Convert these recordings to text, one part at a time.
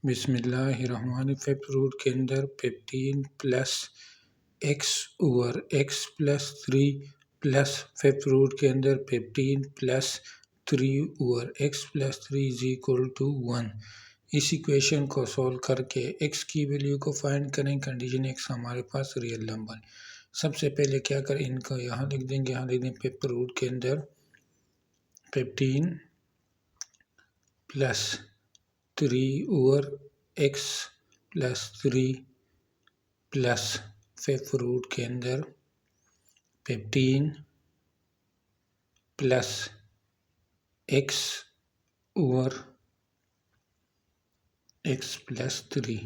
बिस्मिल्लाहिर्रहमानिर्रहीम। Fifth root के अंदर 15 plus x over x plus 3 plus fifth root के अंदर 15 plus 3 over x plus 3 is equal to 1। इस इक्वेशन को सॉल्व करके x की वैल्यू को फाइंड करें। कंडीशन x हमारे पास रियल नंबर। सबसे पहले क्या करें, इनको यहाँ लिख देंगे। यहाँ लिख देंगे फिफ्थ रूट के अंदर 15 plus 3 over x plus 3 plus fifth root के अंदर 15 plus x over x plus 3।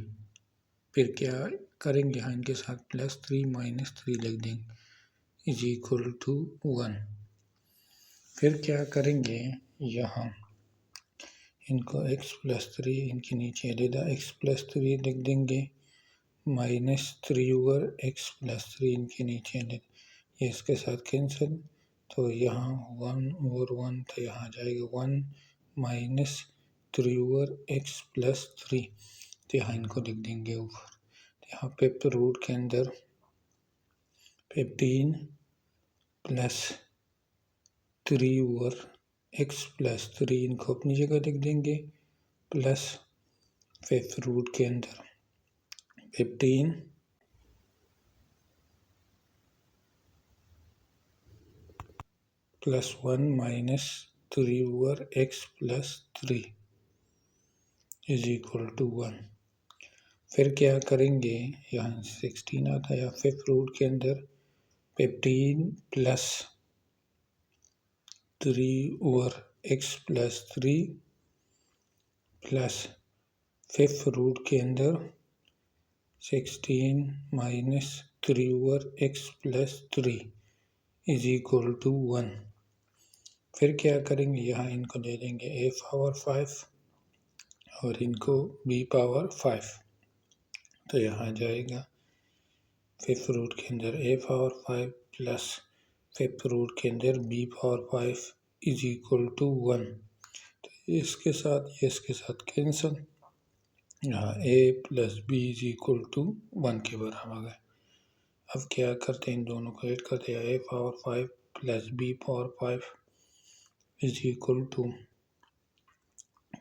फिर क्या करेंगे, यहाँ इनके साथ प्लस 3 माइनस 3 लिख देंगे इज इक्वल टू 1। फिर क्या करेंगे, यहाँ इनको x प्लस 3 इनके नीचे दे दा x प्लस 3 लिख देंगे माइनस 3 ओवर x प्लस 3 इनके नीचे दे, ये इसके साथ कैंसिल। तो यहाँ 1 ओवर 1 तो यहाँ जाएगा 1 माइनस 3 ओवर x प्लस 3, तो यहाँ इनको लिख देंगे ऊपर। यहाँ फिफ्थ रूट के अंदर 15 प्लस 3 ओवर x प्लस 3 इनको अपनी जगह लिख देंगे, प्लस फिफ्थ रूट के अंदर 15 plus 1 minus 3 over x plus 3 is equal to 1। फिर क्या करेंगे, यहाँ 16 आता है। फिफ्थ रूट के अंदर 15 plus 3 over x plus 3 plus fifth root के अंदर 16 minus 3 over x plus 3 is equal to 1। फिर क्या करेंगे, यहाँ इनको दे देंगे a पावर 5 और इनको b पावर 5, तो यहाँ जाएगा फिफ्थ रूट के अंदर a power 5 plus fifth root के अंदर b power 5 is equal to 1। तो इसके साथ कैंसिल, यहाँ a plus b is equal to 1 के बराबर है। अब क्या करते हैं, इन दोनों को ऐड करते हैं। a power 5 plus b power 5 is equal to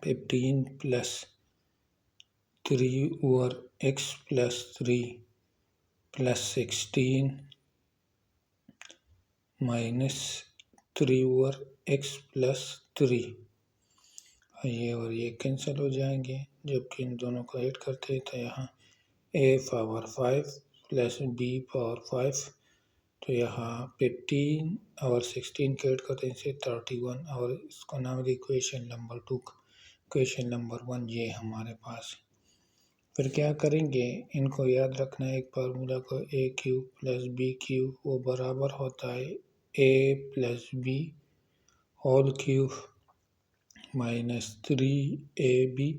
15 plus 3 over x plus 3 plus 16 minus 3 over x plus 3, ये और ये कैंसिल हो जाएंगे। जबकि इन दोनों को ऐड करते हैं तो यहाँ a power 5 plus b power 5, तो यहाँ 15 और 16 को ऐड करते हैं इसे 31, और इसको नाम है इक्वेशन नंबर 2, इक्वेशन नंबर 1 ये हमारे पास। फिर क्या करेंगे, इनको याद रखना है एक फार्मूला को, a cube plus b cube वो बराबर होता है a plus b whole cube minus 3ab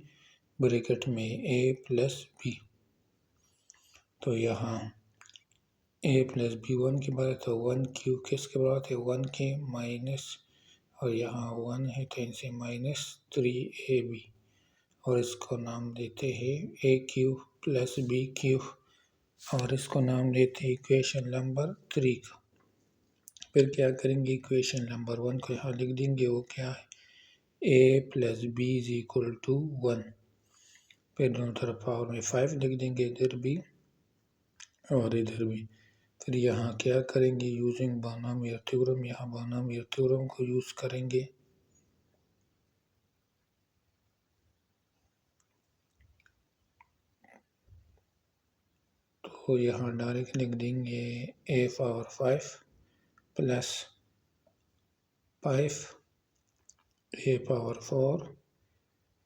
bracket में a प्लस b। तो यहाँ a प्लस b 1 के बराबर, तो 1 क्यूब किसके बराबर थे, 1 के माइनस, और यहाँ 1 है तो इनसे माइनस 3ab, और इसको नाम देते हैं a cube plus b cube, और इसको नाम देते हैं इक्वेशन नंबर 3 का। फिर क्या करेंगे, इक्वेशन नंबर 1 को यहाँ लिख देंगे, वो क्या है a plus b is equal to 1। फिर दोनों तरफ पावर में 5 लिख देंगे, इधर भी और इधर भी। फिर यहाँ क्या करेंगे, यूजिंग बायनॉमियल थ्योरम, यहाँ बायनॉमियल थ्योरम को यूज़ करेंगे। तो यहाँ डायरेक्ट लिख देंगे a power 5 plus 5 a power 4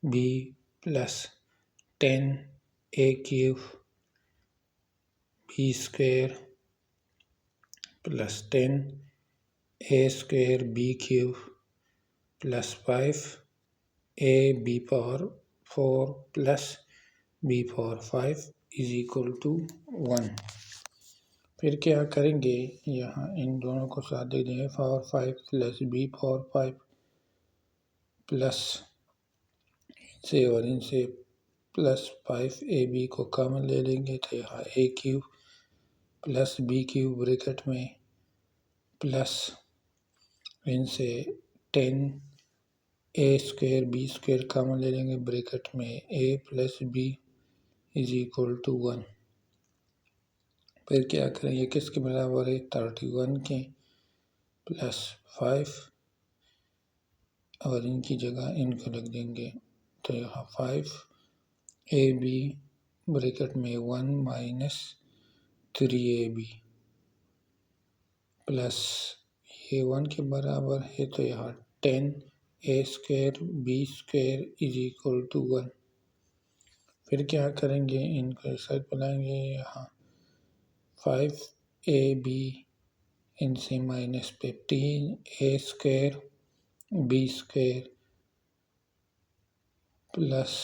b plus 10 a cube b square plus 10 a square b cube plus 5 a b power 4 plus b power 5 is equal to 1। फिर क्या करेंगे, यहाँ इन दोनों को साथ दे देंगे, power 5 plus b power 5 plus इनसे और इनसे प्लस 5ab को कॉमन ले लेंगे तो यहाँ a cube plus b cube bracket में प्लस इनसे 10a square b square common ले लेंगे ब्रैकेट में a plus b is equal to 1। फिर क्या करेंगे, किसके बराबर है, 31 के प्लस 5 और इनकी जगह इनको लिख देंगे तो यहाँ 5ab ब्रैकेट में 1 माइनस 3ab प्लस ये 1 के बराबर है तो यहाँ 10a square b square is equal to 1। फिर क्या करेंगे, इनको इस साइड पर लाएंगे, यहाँ 5ab इनसे minus 15a square b square plus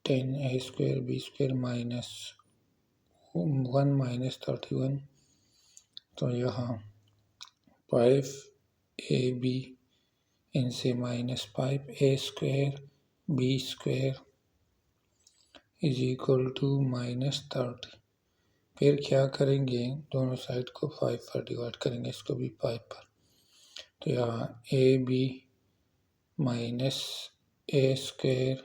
10a square b square minus 1 minus 31 तो यहाँ 5ab इनसे minus 5a square b square is equal to minus 30। फिर क्या करेंगे, दोनों साइड को 5 पर डिवाइड करेंगे, इसको भी 5 पर, तो यहाँ ab minus a square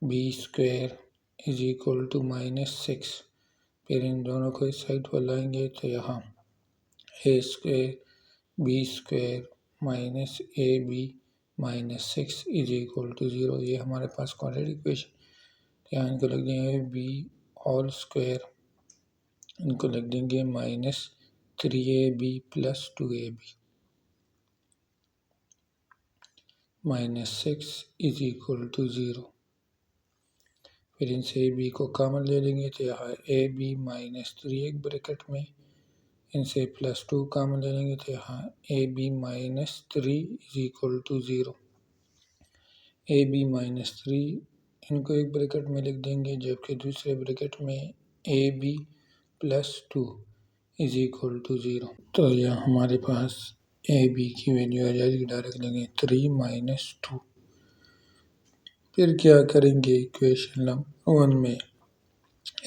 b square is equal to minus 6। फिर इन दोनों को इस साइड पर लाएंगे तो यहाँ a square b square minus ab minus 6 is equal to 0। ये हमारे पास क्वाड्रेटिक इक्वेशन, यहाँ इनको लिख देंगे b होल स्क्वायर, इनको लिख देंगे minus 3ab plus 2ab minus 6 is equal to 0। फिर इनसे ab को कॉमन ले लेंगे तो यहाँ ab माइनस 3 एक ब्रैकेट में, इनसे प्लस 2 कॉमन ले लेंगे तो यहाँ ab minus 3 is equal to 0। ab minus 3 इनको एक ब्रैकेट में लिख देंगे, जबकि दूसरे ब्रैकेट में ab plus 2 is equal to 0। तो यह हमारे पास ab की वैल्यू आ जाएगी, डायरेक्ट लेंगे 3 माइनस 2। फिर क्या करेंगे, इक्वेशन नंबर 1 में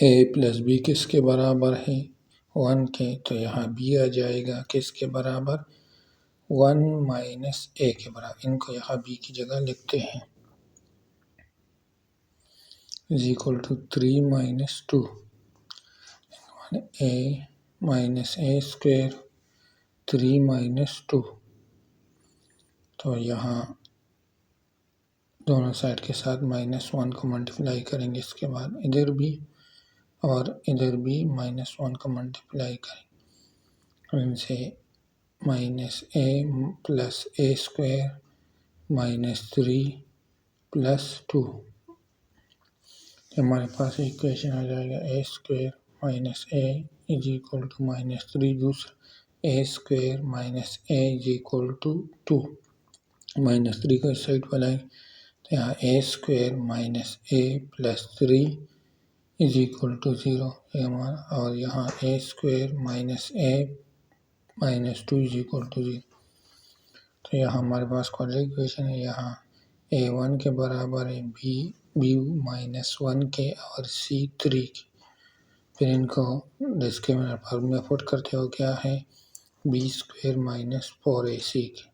a प्लस b किसके बराबर है, 1 के, तो यहाँ b आ जाएगा किसके बराबर, 1 माइनस a के बराबर, इनको यहाँ b की जगह लिखते हैं, is equal to 3 minus 2 a minus a square 3 minus 2। तो यहाँ दोनों साइड के साथ माइनस 1 को मल्टीप्लाई करेंगे, इसके बाद इधर भी और इधर भी माइनस 1 को मल्टीप्लाई करेंगे, इनसे minus a plus a square minus 3 plus 2, हमारे पास इक्वेशन आ जाएगा a square minus a is equal to minus 3, दूसरा a square minus a is equal to 2, minus 3 को इस साइड पर लाएंगे तो यहाँ a square minus a plus 3 is equal to 0 हमारा, और यहाँ a square minus a minus 2 is equal to 0। तो यहाँ हमारे पास क्वाड्रेटिक इक्वेशन है, यहाँ a1 के बराबर है b माइनस 1 के और c 3 के। फिर इनको डिस्क्रिमिनेंट फॉर्मूला पुट करते हो, क्या है, b स्क्वायर माइनस 4ac के,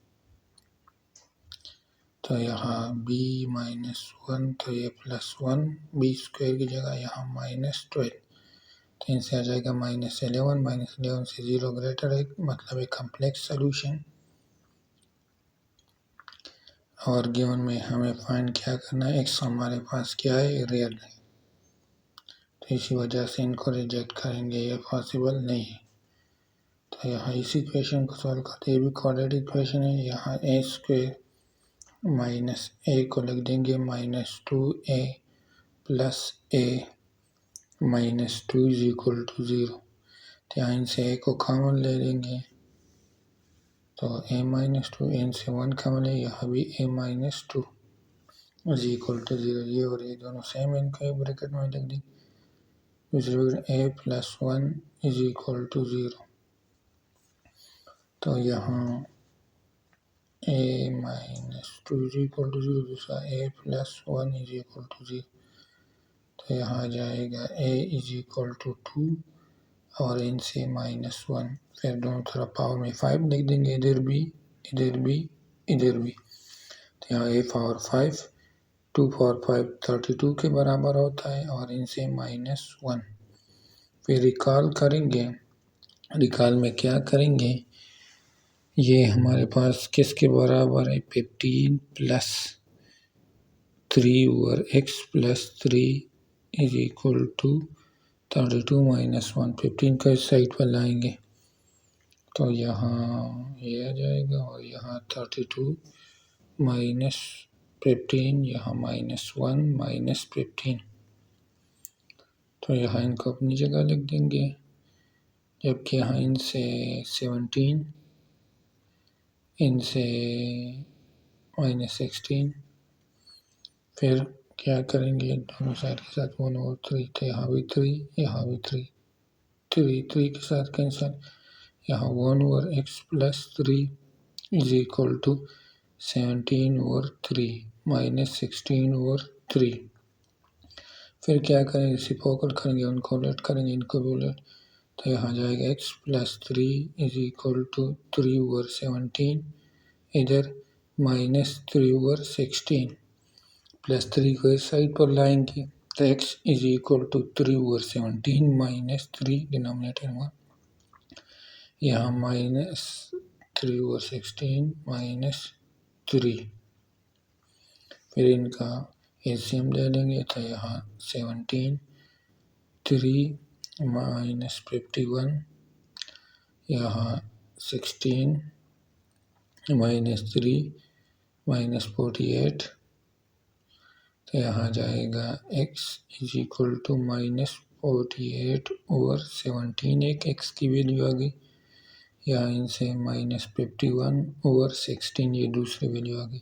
तो यहाँ b माइनस 1 तो ये प्लस 1, b स्क्वायर की जगह यहाँ माइनस 12, तो इनसे आ जाएगा माइनस 11, माइनस 11 से 0 ग्रेटर है, मतलब एक कम्प्लेक्स सोल्यूशन। और गिवन में हमें फाइंड क्या करना है, x हमारे पास क्या है, रियल है, तो इसी वजह से इनको रिजेक्ट करेंगे, ये पॉसिबल नहीं है। तो यहाँ इसी इक्वेशन को सॉल्व करते, ये भी क्वाड्रेटिक इक्वेशन है, यहाँ a स्क्वायर माइनस a को लिख देंगे minus 2a plus a minus 2 is equal to 0, तो यहाँ इनसे a को कॉमन ले लेंगे तो a माइनस 2, इनसे 1 कॉमन ले, यहाँ भी a minus 2 is equal to 0, ये और ये दोनों सेम, इनको एक ब्रैकेट में लिख देंगे, दूसरे bracket a plus 1 is equal to 0, तो यहाँ a minus 2 is equal to 0, दूसरा a plus 1 is equal to 0, तो यहाँ आ जाएगा a इज इक्वल टू 2 और इनसे -1, फिर दोनों तरफ पावर में 5 लिख देंगे, इधर भी इधर भी इधर भी। तो यहाँ a पावर 5, 2 पावर 5 32 के बराबर होता है और इनसे -1। फिर रिकॉल करेंगे, रिकॉल में क्या करेंगे, ये हमारे पास किसके बराबर है, 15 plus 3 over x plus 3 is equal to 32 minus 1। 15 को इस साइड पर लाएंगे तो यहाँ ये आ जाएगा और यहाँ 32 माइनस 15, यहाँ -1 माइनस 15। तो यहाँ इनको अपनी जगह लिख देंगे, जबकि यहाँ इनसे 17, इनसे -16। फिर क्या करेंगे, दोनों साइड के साथ 1 और 3, तो यहाँ भी 3, यहाँ भी 3, 3 के साथ कैंसिल। यहाँ 1 over x plus 3 is equal to 17 over 3 minus 16 over 3। फिर क्या करेंगे, रेसिप्रोकल करेंगे, उनको उलट करेंगे, इनको भी उलट। तो यहाँ जाएगा x plus 3 is equal to 3 over 17, इधर -3 ओवर 16, प्लस 3 को इस साइड पर लाएंगे तो x is equal to 3 over 17 minus 3 denominator में, यहाँ -3 ओवर 16 माइनस 3। फिर इनका एलसीएम ले लेंगे तो यहाँ 17, 3 माइनस 51, यहाँ 16 माइनस 3 माइनस 48। तो यहाँ जाएगा x is equal to -48 over 17, एक x की वैल्यू आ गई। यहाँ इनसे -51 ओवर 16 ये दूसरी वैल्यू आ गई।